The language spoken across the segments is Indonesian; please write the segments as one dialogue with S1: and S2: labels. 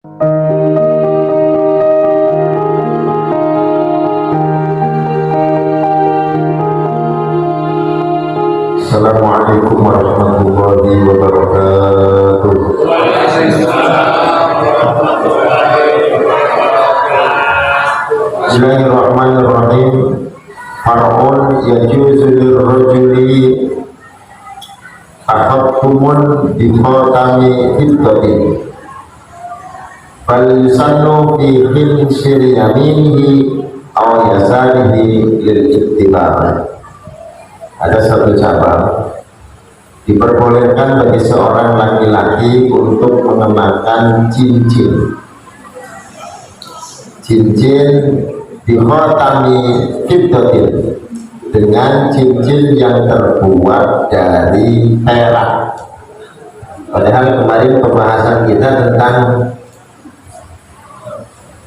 S1: Assalamualaikum warahmatullahi wabarakatuh. Bismillahirrahmanirrahim. Far'un yajuzu lirrajuli tahattumun bi khatami fiddatin fal yusannu fi khinsiri yaminihi aw yasarihi lil ittiba'. Ada satu cabang diperbolehkan bagi seorang laki-laki untuk mengenakan cincin di khatami fiddatin, dengan cincin yang terbuat dari perak. Padahal kemarin pembahasan kita tentang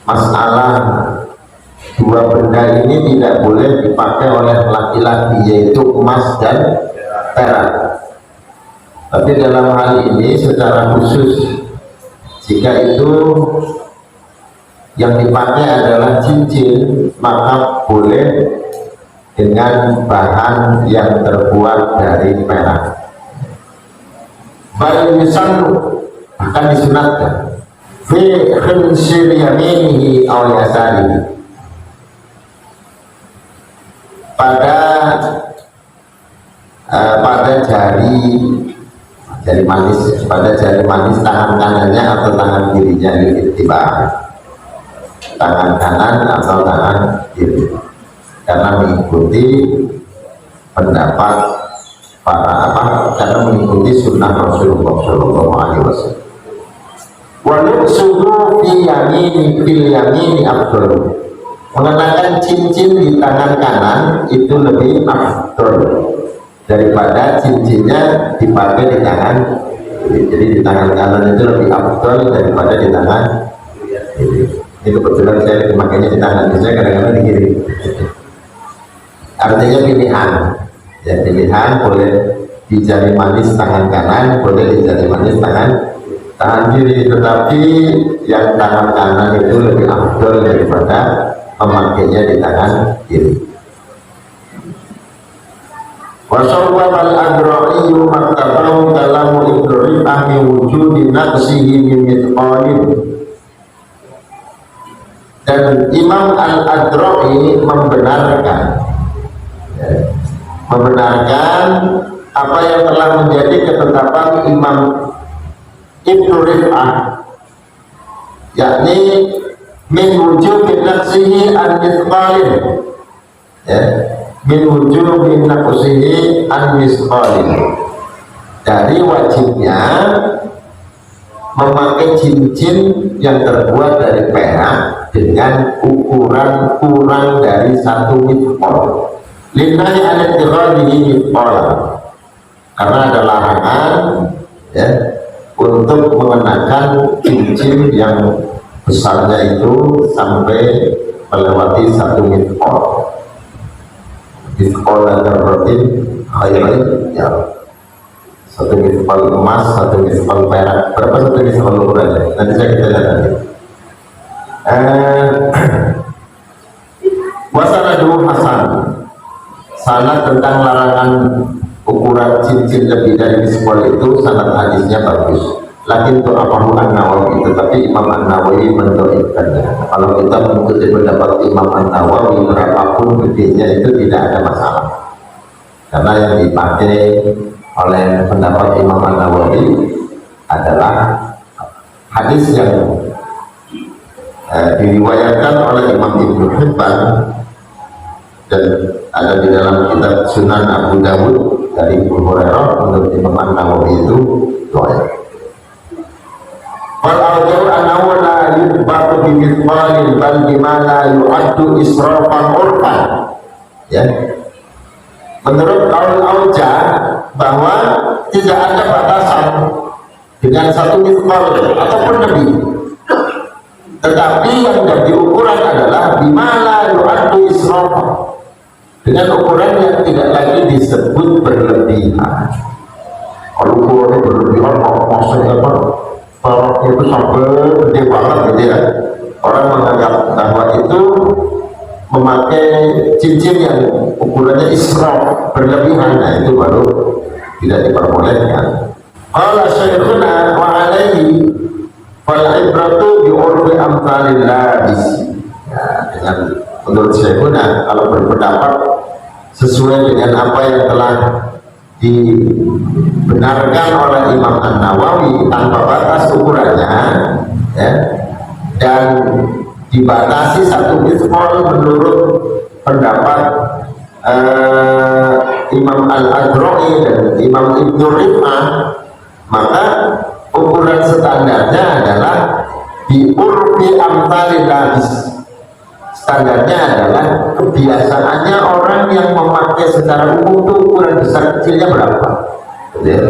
S1: masalah dua benda ini tidak boleh dipakai oleh laki-laki, yaitu emas dan perak. Tapi dalam hal ini secara khusus, jika itu yang dipakai adalah cincin, maka boleh dengan bahan yang terbuat dari perak. Bal yusannu, akan disunatkan fi khinsir yaminihi aw yasarihi, pada jari manis tangan kanannya atau tangan kirinya, tiba tangan kanan atau tangan kiri, karena mengikuti pendapat karena mengikuti sunnah Rasulullah Shallallahu Alaihi Wasallam. Walau suhu fil yamini afdal, mengenakan cincin di tangan kanan itu lebih afdal daripada cincinnya dipakai di tangan kiri. Jadi di tangan kanan itu lebih afdal daripada di tangan kiri. Ini kebetulan saya memakainya di tangan kiri, saya kadang-kadang di kiri. Artinya pilihan, ya pilihan, boleh di jari manis tangan kanan, boleh di jari manis tangan kiri, tetapi yang tangan kanan itu lebih afdal daripada memakainya di tangan kiri. Wasawwab al-adra'i maktabahu kalamu ibrahim min wujudi naqsihi min mithqalin. Dan Imam al-Adra'i membenarkan apa yang telah menjadi ketetapan Imam Ibnu Rif'ah, yakni min wujud naqsihi an mithqalin, ya, min wujud naqsihi an mithqalin, dari wajibnya memakai cincin yang terbuat dari perak dengan ukuran kurang dari 1 mithqal. Lillahi al-ittikhadhihi mithqalan, karena ada larangan, ya, untuk mengenakan cincin yang besarnya itu sampai melewati 1 mithqal. Mithqal berarti khairin, ya, 1 mithqal emas, 1 mithqal perak. Berapa 1 mithqal ukurannya? Nanti kita lihat nanti. Wasanadu hasan, sanad tentang larangan ukuran cincin lebih dari mithqal itu, sanad hadisnya bagus. Lakin itu apahu An-Nawawi, tetapi Imam An-Nawawi mendoibkannya. Kalau kita mengikuti pendapat Imam An-Nawawi, berapapun gedenya itu tidak ada masalah, karena yang dipakai oleh pendapat Imam An-Nawawi adalah hadis yang diriwayatkan oleh Imam Ibnu Hibban dan ada di dalam kitab Sunan Abu Dawud dari Abu Hurairah. Menurut Imam An-Nawawi itu doa. Wal arjau annahu la yubatu bi mithqalin bal bima la yu'addu israfan urfan, ya. Menurut kaul auja bahwa tidak ada batasan dengan 1 mithqal ataupun lebih, tetapi yang jadi ukuran adalah bima la yu'addu israfan, dengan ukuran yang tidak lagi disebut berlebihan. Kalau ukurannya berlebihan, maksudnya apa? Baroknya itu sampai gede banget gitu ya. Orang menganggap bahwa itu memakai cincin yang ukurannya israf, berlebihan, nah itu baru tidak diperbolehkan. Qala syekhuna wa alaihi fal ibratu bi urfi amsalil labis. Ya, dengan menurut syekhuna, kalau berpendapat sesuai dengan apa yang telah dibenarkan oleh Imam An-Nawawi tanpa batas ukurannya, ya, dan dibatasi satu miskol menurut pendapat Imam Al-Adro'i dan Imam Ibnu Rif'ah, maka ukuran standarnya adalah di urfi amsalil labis. Standarnya adalah kebiasaannya orang yang memakai secara umum itu ukuran besar kecilnya berapa. Ya.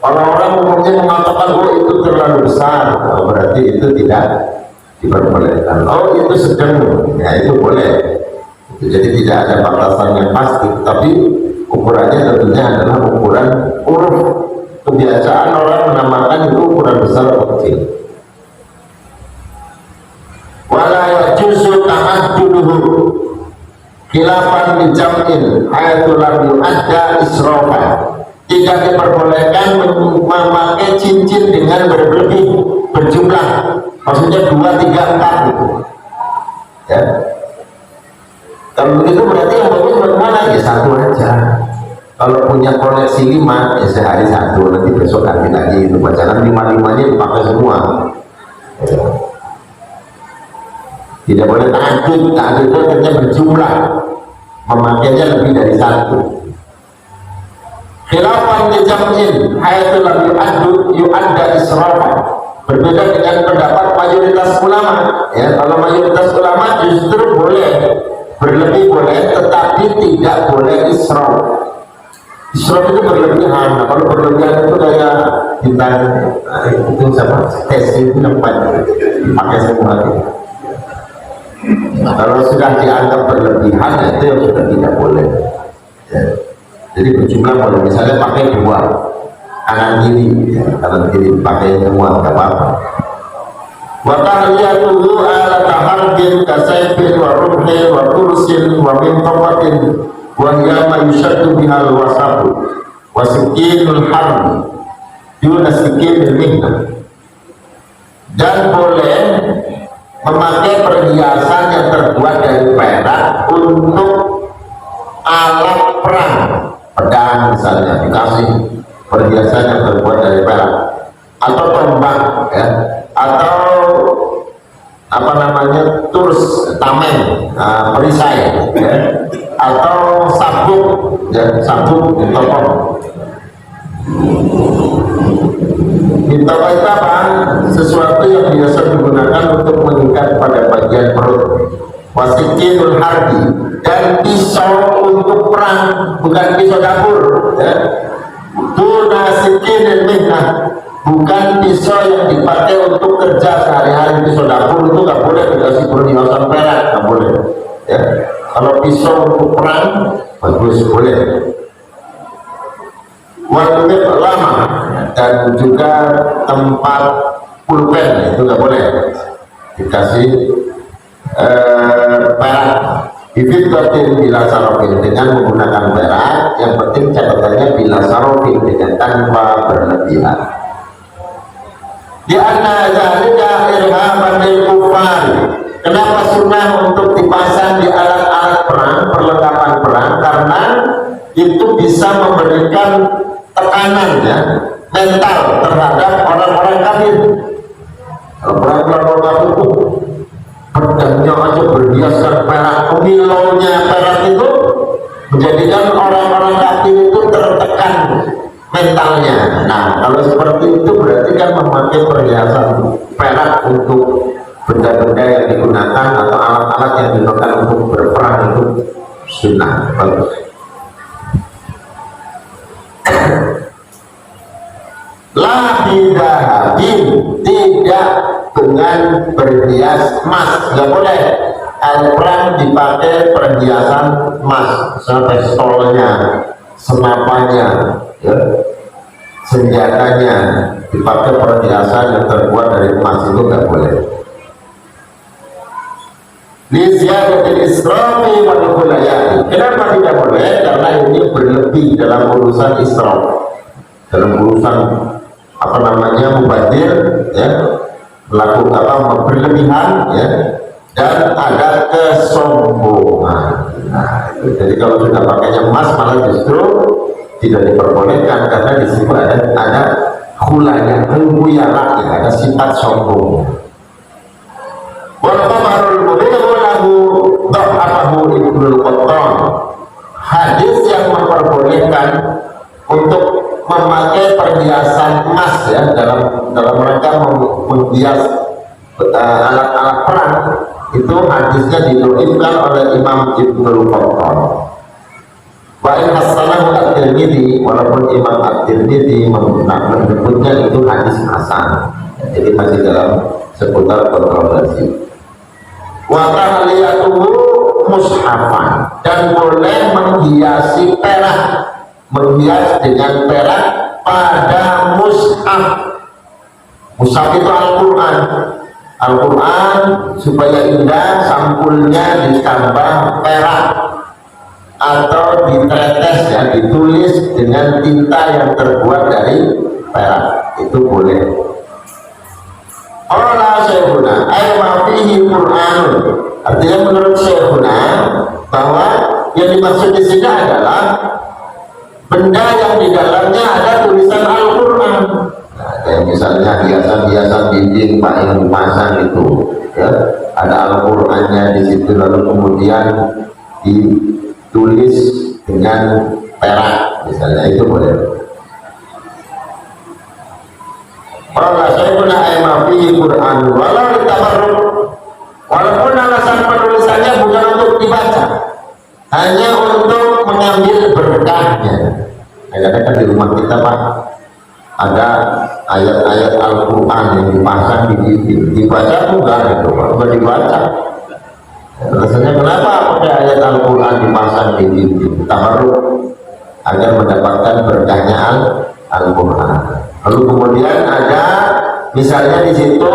S1: Orang-orang umumnya mengatakan oh itu terlalu besar, oh, berarti itu tidak diperbolehkan. Oh itu sedang, ya itu boleh. Jadi tidak ada batasan yang pasti, tapi ukurannya tentunya adalah ukuran uruf. Kebiasaan orang menamakan itu ukuran besar atau kecil. Wala yajuzu ta'adduduhu khilafan bi jam'in hayatu lam yu'adda israfan. Tidak diperbolehkan memakai cincin dengan berlebih, berjumlah, maksudnya 2, 3, 4 gitu. Ya. Kalau begitu berarti yang bagus bagaimana? Ya satu aja. Kalau punya koleksi 5, ya sehari 1, nanti besok ganti lagi. Itu jangan 5-5-nya dipakai semua. Ya. Tidak boleh ta'adud. Ta'adud itu artinya berjumlah, memakainya lebih dari 1. Khilafan li jam'in hayatu lam yu'adda israfan. Berbeda dengan pendapat mayoritas ulama. Ya, kalau mayoritas ulama justru boleh berlebih, boleh, tetapi tidak boleh israf. Israf itu berlebihan. Nah, kalau berlebihan itu kayak bintang itu sama tes itu dapat pakai semua. Nah, kalau sudah dianggap berlebihan, itu yang sudah tidak boleh. Ya. Jadi berjumlah boleh, misalnya pakai 2 kanan kiri, ya, kanan kiri pakai semua, tidak apa-apa. Wa tahliyatuhu ala taharbin kasayfin wa rubhin wa kursin wa mintafatin wa yama yushaddu bihal wasabu wa sikinul harbi yuna sikinul mihnah. Dan boleh memakai perhiasan yang terbuat dari perak untuk alat perang, pedang misalnya, dikasih perhiasan yang terbuat dari perak, atau tombak, ya, atau apa namanya, turs, tameng, perisai, ya, atau sabuk, ya, sabuk ditopong. Ditopong itu apa? Sesuatu yang biasa digunakan untuk mengikat pada bagian perut. Wasikinul harbi, dan pisau untuk perang, bukan pisau dapur, ya. Tunasikinul mihnah, bukan pisau yang dipakai untuk kerja sehari-hari. Pisau dapur itu nggak boleh dikasih perhiasan perak, nggak boleh, ya. Kalau pisau untuk perang bagus, boleh. Waktu lama, dan juga tempat pulpen itu nggak boleh dikasih perak. Bifiddatin bila sarofin, dengan menggunakan perak. Yang penting catatannya bila sarofin, dengan tanpa berlebihan. Di anna zalika irhaban lil kufar. Kenapa sunnah untuk dipasang di alat-alat perang, perlengkapan perang? Karena itu bisa memberikan tekanan, ya, mental terhadap orang-orang kafir. Orang-orang kafir itu pedangnya aja berhiaskan perak, pemilaunya perak itu menjadikan orang-orang kafir itu tertekan mentalnya. Nah, kalau seperti itu berarti kan memakai perhiasan perak untuk benda-benda yang digunakan atau alat-alat yang digunakan untuk berperang itu sunnah, bagus. La bidahabin, tidak dengan berhias emas, nggak boleh. Alat perang dipakai perhiasan emas, misalnya pistolnya, senapanya, ya, senjatanya dipakai perhiasan yang terbuat dari emas itu nggak boleh. Liziadatil israfi wal khuyala'i. Kenapa tidak boleh? Karena ini berlebih dalam urusan israf, dalam urusan apa namanya mubazir, ya, melakukan apa berlebihan, ya, dan ada kesombongan. Nah, itu. Jadi kalau sudah pakainya emas malah justru tidak diperbolehkan karena di situ ada khulaya, khuyala, ya, ada sifat sombong. Walaupun Ibnul Qattan, hadis yang memperbolehkan untuk memakai perhiasan emas, ya, dalam rangka menghias alat-alat perang, itu hadisnya diriwayatkan oleh Imam Ibnul Qattan. Wa in hasanahu at-Tirmidzi, walaupun Imam at-Tirmidzi menyebutnya itu hadis hasan, jadi masih dalam seputar kontroversi. Wa tahliyatuhu mushafan, dan boleh menghiasi perak, menghias dengan perak pada mushaf. Mushaf itu Al-Quran. Al-Quran supaya indah, sampulnya ditambah perak atau ditetes, ya, ditulis dengan tinta yang terbuat dari perak, itu boleh. Allah Syekhuna ayma fihi Qur'anun, artinya menurut Syekhuna bahwa yang dimaksud di sini adalah benda yang di dalamnya ada tulisan Al-Quran. Nah, kayak misalnya hiasan-hiasan dinding Pak yang dipasang itu, ya, ada Al-Qurannya di situ, lalu kemudian ditulis dengan perak misalnya, itu boleh. Kalau saya guna ayat fi Quran walau ditabarruk, walaupun alasan penulisannya bukan untuk dibaca, hanya untuk mengambil berkahnya. Kadang-kadang di rumah kita Pak ada ayat-ayat Al-Quran yang dipasang di dinding, dibaca enggak itu Pak, enggak dibaca. Rasanya kenapa pakai ayat Al-Quran dipasang di dinding? Tabarruk, agar mendapatkan berkahnya Al-Quran. Lalu kemudian ada misalnya di situ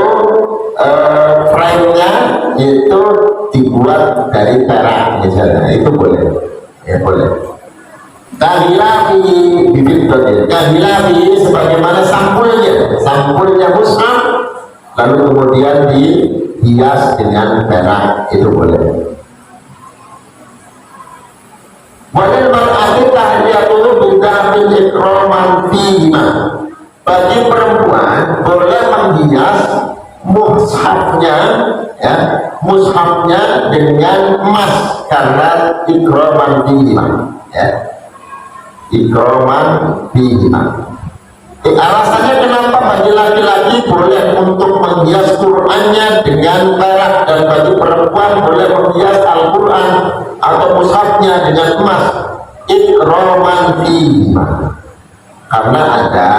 S1: frame-nya itu dibuat dari perak misalnya, itu boleh, ya boleh. Kahilafi bibit dotir, kahilafi sebagaimana sampulnya mushaf, lalu kemudian dihias dengan perak, itu boleh. Walau berarti tahliyatuhu bid'atil ikraman fihima, bagi perempuan boleh menghias mushafnya, ya, mushafnya dengan emas karena ikraman fihima, ya, ikraman fihima. Alasannya kenapa bagi laki-laki boleh untuk menghias Qur'annya dengan perak dan bagi perempuan boleh menghias Al-Quran atau mushafnya dengan emas, ikraman fihima, karena ada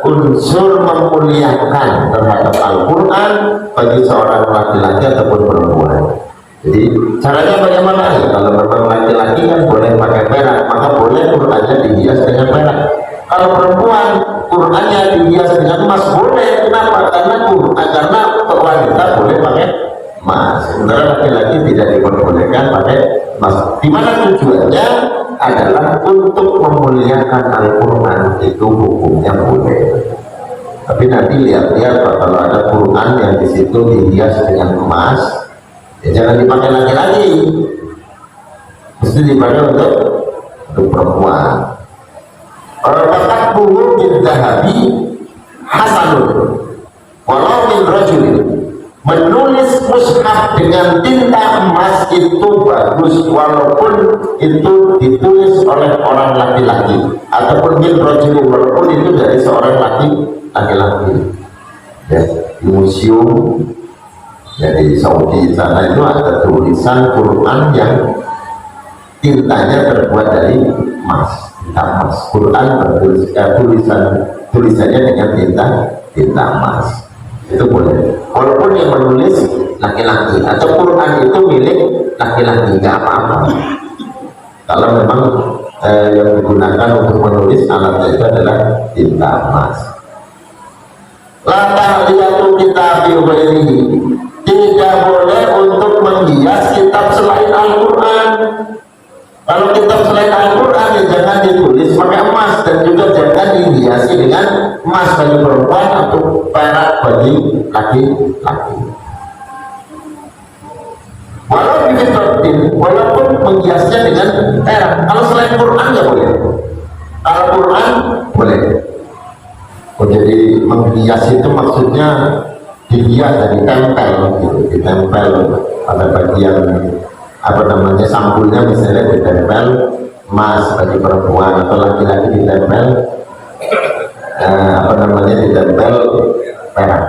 S1: unsur memuliakan terhadap Al-Quran bagi seorang laki-laki ataupun perempuan. Jadi caranya bagaimana? Ya, kalau memang laki-laki kan boleh pakai perak, maka boleh Qur'annya dihias dengan perak. Kalau perempuan Qur'annya dihias dengan emas, boleh. Kenapa? Karena wanita boleh pakai emas, sementara laki-laki tidak diperbolehkan pakai emas. Dimana tujuannya adalah untuk memuliakan Al-Quran, itu hukumnya boleh. Tapi nanti lihat-lihat kalau ada Quran yang di situ dihias dengan emas, ya jangan dipakai laki-laki, mesti dipakai untuk perempuan. Bakat buhu bin dahabi hasanun walau min rajulin, menulis mushaf dengan tinta emas itu bagus walaupun itu ditulis oleh orang laki-laki, ataupun min rajulin, walaupun itu dari seorang laki-laki. Ya, di museum, ya, di Saudi sana itu ada tulisan Quran yang tintanya terbuat dari emas, tinta emas. Quran tulisannya dengan tinta emas, itu boleh. Walaupun yang menulis laki-laki atau Quran itu milik laki-laki, nggak apa-apa. Kalau memang yang digunakan untuk menulis alatnya itu adalah tinta emas. Latah liatu kitab ini tidak boleh untuk menghias kitab selain Al-Quran. Kalau kitab selain Al-Quran ya jangan ditulis pakai emas, dan juga jangan dihiasi dengan emas bagi perempuan atau perak bagi laki-laki. Walaupun menghiasnya dengan perak. Kalau selain Quran ya boleh. Kalau Quran boleh. Jadi menghias itu maksudnya dihias, jadi tempel gitu, ditempel pada bagian apa namanya sampulnya, misalnya ditempel emas bagi perempuan, atau laki-laki ditempel apa namanya ditempel perak.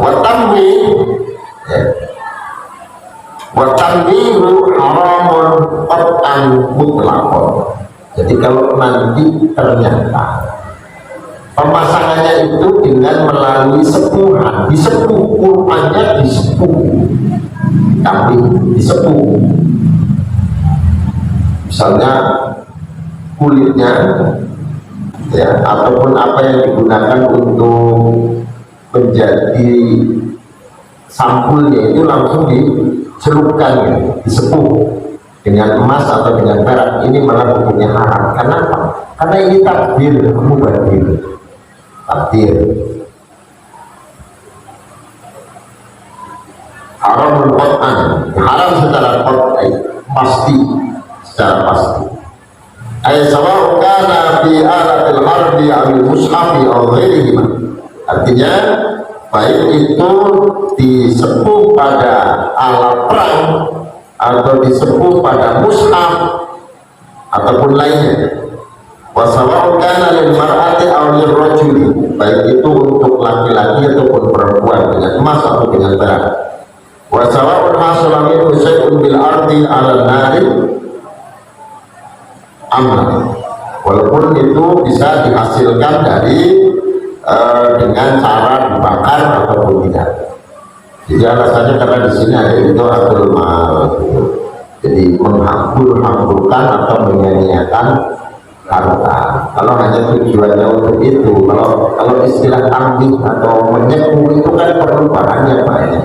S1: Watamwi ya. Watamwihu haramun qat'an mutlaqan. Jadi kalau nanti ternyata pemasangannya itu dengan melalui sepuhan, disepuh, kurbannya disepuh, tapi disepuh, misalnya kulitnya ya, ataupun apa yang digunakan untuk menjadi sampulnya itu langsung dicelupkan ya, disepuh dengan emas atau dengan perak. Ini malah hukumnya haram. Kenapa? Karena ini takdir, mubazir, takdir. Haram qat'an, haram secara qat'i, pasti, secara pasti. Ay sawa'u kana fi alatil harbi amil mushafi aw ghairihima. Artinya baik itu disepuh pada alat perang atau disepuh pada mushaf ataupun lainnya. Wa sawa'u kana lil mar'ati aw lir rajuli, baik itu untuk laki-laki ataupun perempuan, dengan emas atau dengan perak. Wa sawa'un hasala minhu syai'un bil ardi 'ala nari amal, walaupun itu bisa dihasilkan dari dengan cara dibakar ataupun tidak. Jadi alasannya karena di sini ada itu akul mal, jadi menghancurkan atau menyanyiakan harta. Kalau hanya tujuannya untuk itu, kalau istilah tambih atau menyepuh itu kan perlu bahannya banyak,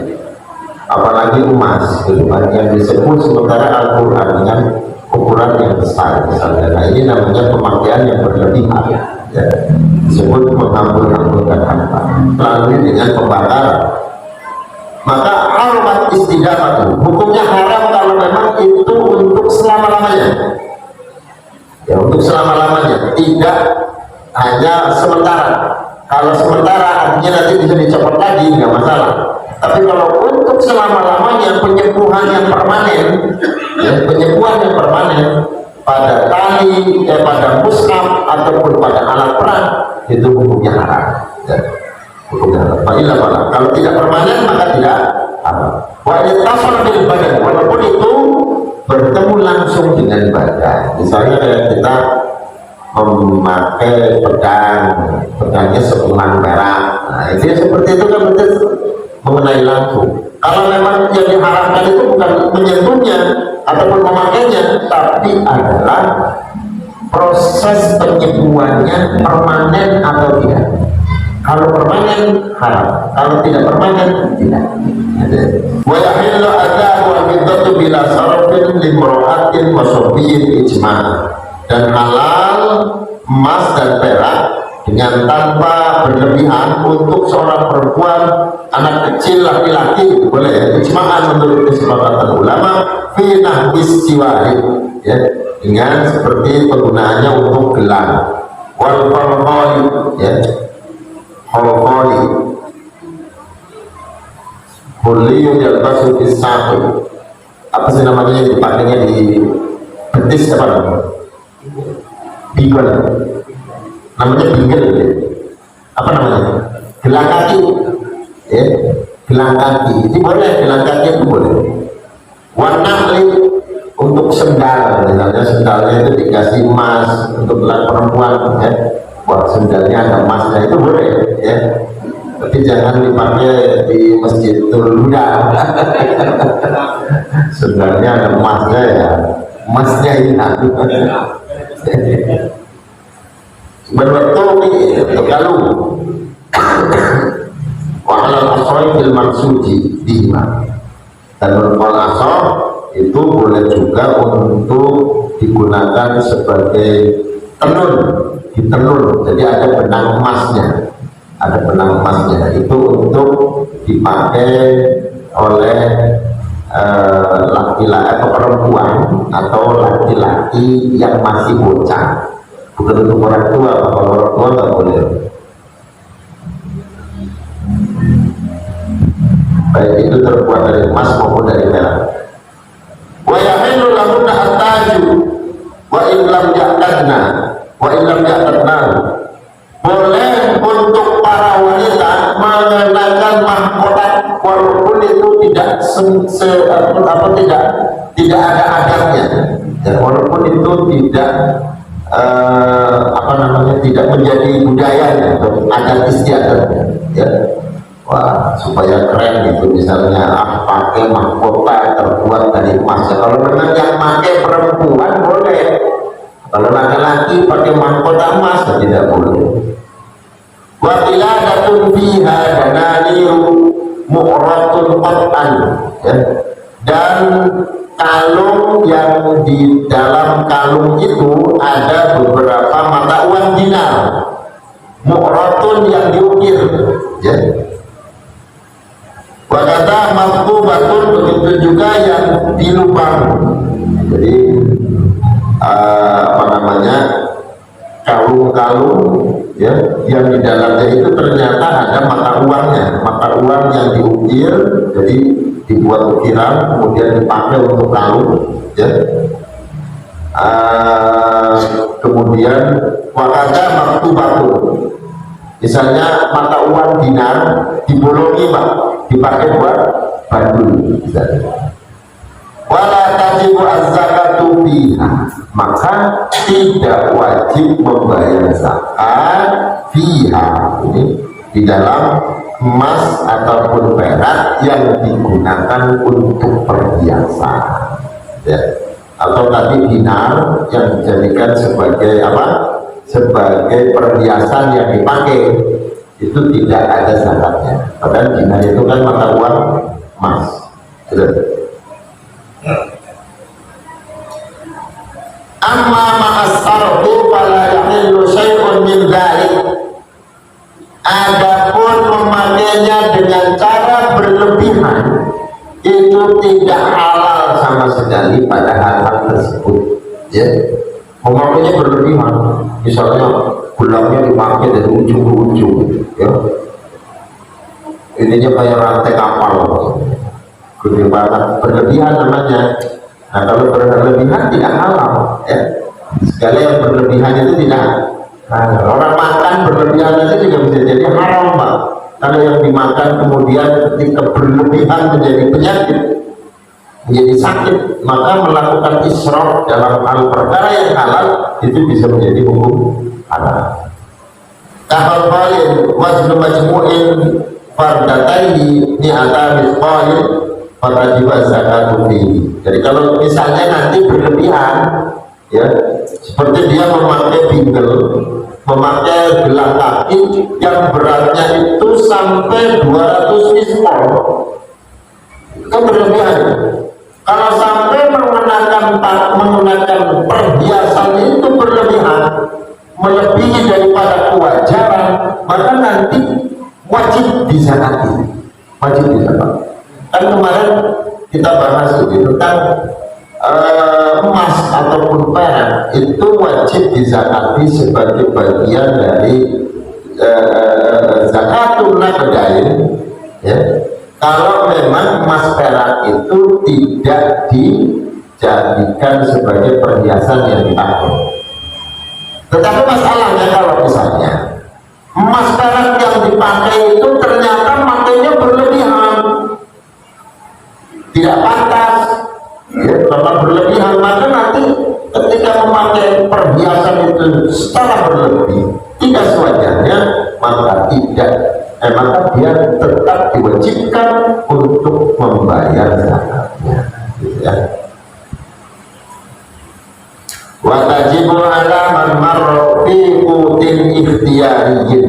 S1: apalagi emas gitu kan, yang disebut sementara Al-Quran dengan ukuran yang besar misalnya. Nah ini namanya pemakaian yang berlebihan ya, disebut menghambur-hamburkan harta melalui dengan pembakaran. Maka haram istidamah, hukumnya haram kalau memang itu untuk selama-lamanya ya, untuk selama-lamanya, tidak hanya sementara. Kalau sementara artinya nanti bisa dicopot lagi, nggak masalah. Tapi kalau untuk selama-lamanya, penyepuhan yang permanen ya, penyepuhan yang permanen pada tali, pada mushaf ataupun pada alat perang, itu hukumnya haram ya. Hukumnya haram. Kalau tidak permanen maka tidak haram. Wajib bil badan, walaupun itu bertemu langsung dengan badan. Misalnya kayak kita memakai pedangnya sepuhan perak, nah itu seperti itu kan betul mengenai langsung. Kalau memang yang diharapkan itu bukan menyentuhnya ataupun memakainya, tapi adalah proses penyepuannya permanen atau tidak. Kalau permanen haram, kalau tidak permanen tidak. Wa yahillu adahu al-fiddatu bila sarfin limra'atin wa sabiyyin ijma'. Dan halal emas dan perak dengan tanpa berlebihan untuk seorang perempuan, anak kecil, laki-laki boleh, ijma'an menurut kesepakatan ulama, fi nahbis siwari ya, dengan seperti penggunaannya untuk gelang, wal falqali ya, falqali huliyun yalbasu fis saqi, apa sih namanya dipakainya di betis, apa namanya? Bigel, namanya bigel ya. Apa namanya? Gelang kaki ya, gelang kaki ini boleh, gelang kaki itu boleh. Warna untuk sendal, misalnya sendalnya itu dikasih emas untuk perempuan ya, buat sendalnya ada emasnya, itu boleh ya, tapi jangan dipakai di masjid Turluda. Sendalnya ada emasnya ya, emasnya hilang. berbetul kalau walau asoi bil maksudi dihima, dan berkol asor itu boleh juga untuk digunakan sebagai tenun, ditenun, jadi ada benang emasnya, itu untuk dipakai oleh laki-laki atau perempuan atau laki-laki yang masih bocah, bukan untuk orang tua. Kalau orang tua nggak boleh. Baik itu terbuat dari emas maupun dari perak. Wa yahilu lahunna at-taju wa illam ya'tadna wa illam ya'tadna. Boleh untuk para wanita mengenakan mahkota walaupun itu tidak tidak ada adatnya, ya, walaupun itu tidak tidak menjadi budayanya atau adat istiadatnya, ya. Wah, supaya keren gitu, misalnya pakai mahkota terbuat dari emas. Ya, kalau memang yang pakai perempuan boleh, kalau laki-laki pakai mahkota emas tidak boleh. Wa qiladatun fiha dananiru mu'ratun qat'an, ya. Dan kalung yang di dalam kalung itu ada beberapa mata uang dinar mu'ratun yang diukir, ya. Wa kata maktubatun, begitu juga yang dilubang. Jadi kalung-kalung, ya, yang di dalamnya itu ternyata ada mata uang yang diukir, jadi dibuat ukiran kemudian dipakai untuk kalung, ya. Kemudian wakada maktubatu, misalnya mata uang dinar dibolongi, Pak, dipakai buat bandul, misalnya. Wala tajibu az-zakatu fiha, maka tidak wajib membayar zakat fiha, ini di dalam emas ataupun perak yang digunakan untuk perhiasan, ya. Atau tadi dinar yang dijadikan sebagai sebagai perhiasan yang dipakai, itu tidak ada zakatnya. Padahal dinar itu kan mata uang emas, gitu. Amma ma'as-sarfu fala yahillu syai'un min dzalik. Adapun memakainya dengan cara berlebihan itu tidak halal sama sekali pada hal tersebut, ya. Memakainya berlebihan, misalnya gulangnya dipakai dari ujung ke ujung, ya. Ininya kayak rantai kapal, gede banget, berlebihan namanya. Nah, kalau berlebihan tidak halal, ya. Segala yang berlebihan itu tidak halal. Orang makan berlebihan itu juga bisa jadi haram, Pak. Kalau yang dimakan kemudian ketika berlebihan menjadi penyakit, menjadi sakit, maka melakukan israf dalam hal perkara yang halal itu bisa menjadi hukum halal. Tahal bayin wajib majmu'in fardataini ni'ata misqalin pada jiwa zakatu fihi. Jadi kalau misalnya nanti berlebihan, ya, seperti dia memakai bingel, memakai gelang kaki yang beratnya itu sampai 200 miskol, itu berlebihan. Kalau sampai menggunakan perhiasan itu berlebihan, melebihi daripada kewajaran, maka nanti wajib dizakati, wajib dizakati. Kan kemarin kita bahas tentang emas ataupun perak itu wajib dizakati sebagai bagian dari zakatul naqdain, ya. Kalau memang emas perak itu tidak dijadikan sebagai perhiasan yang dipakai. Tetapi masalahnya kalau misalnya emas perak yang dipakai itu ternyata makainya berlebihan, tidak pantas, ya, karena berlebihan, maka nanti ketika memakai perhiasan itu secara berlebih tidak sewajarnya, maka maka dia tetap diwajibkan untuk membayar zakatnya, gitu, ya. wa tajibu ala man marra fi qutin ikhtiyariyin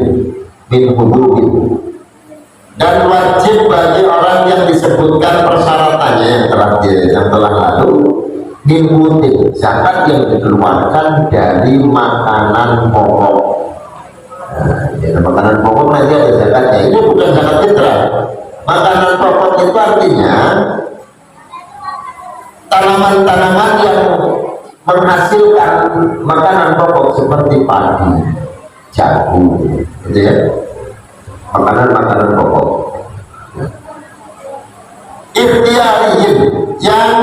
S1: min hububin, dan wajib bagi orang yang disebutkan persyaratannya yang telah lalu, min qutin, zakat yang dikeluarkan dari makanan pokok. Nah, ya, makanan pokok nanti ada zakatnya. Ini bukan zakat fitrah. Makanan pokok itu artinya tanaman-tanaman yang menghasilkan makanan pokok seperti padi, jagung, gitu ya, makanan-makanan pokok. Ikhtiariyin, yang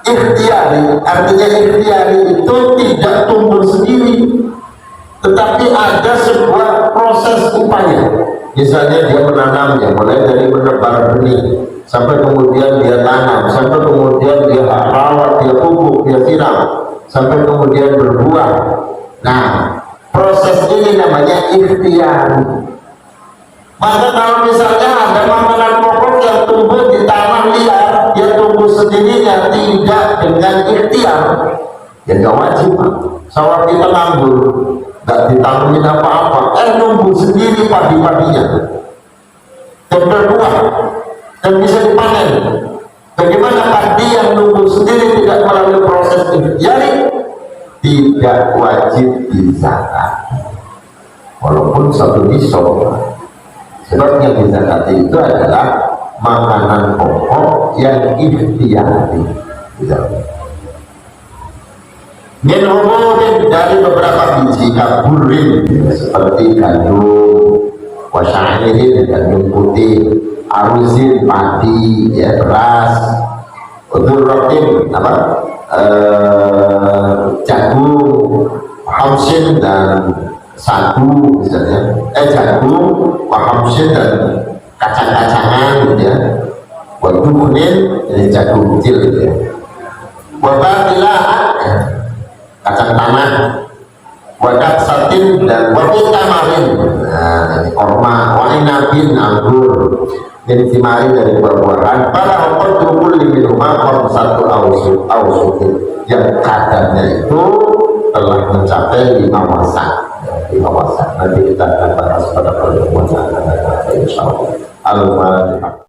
S1: ikhtiari, artinya ikhtiari itu tidak tumbuh sendiri, tetapi ada sebuah proses upaya. Misalnya dia menanamnya, mulai dari menebar benih sampai kemudian dia tanam, sampai kemudian dia rawat, dia pupuk, dia siram, sampai kemudian berbuah. Nah, proses ini namanya ikhtiar. Maka kalau misalnya ada makanan pokok yang tumbuh di tanah liar, dia tumbuh sendirinya tidak dengan ikhtiar, ya nggak wajib. Sawah kita nganggur, nggak ditanemin apa-apa, tumbuh sendiri padi-padinya dan berbuah dan bisa dipanen. Bagaimana padi yang tumbuh sendiri tidak melalui proses ikhtiari, tidak wajib dizakat walaupun satu nisab. Sebab yang dizakati itu adalah makanan pokok yang ikhtiari. Min hububin, dari beberapa biji, kaburin seperti gandum, wasyahirin gandum putih, aruzin padi, ya, beras, udurrotin apa, jagung, hamsin dan sagu misalnya, jagung, hamsin dan kacang-kacangan gitu ya, waduhunin, jadi jagung kecil gitu ya, wabatilaan, kacang tanah, wadak satin dan wadik tamarin, nah ini korma, wainabin, anggur, dan timari dari buah-buahan, pada okor tukul di rumah korma satu ausukin, yang kadarnya itu telah mencapai 5 wasak. 5 wasak. Nanti kita akan bahas pada pertemuan yang akan datang, insyaallah. Al-Fatihah.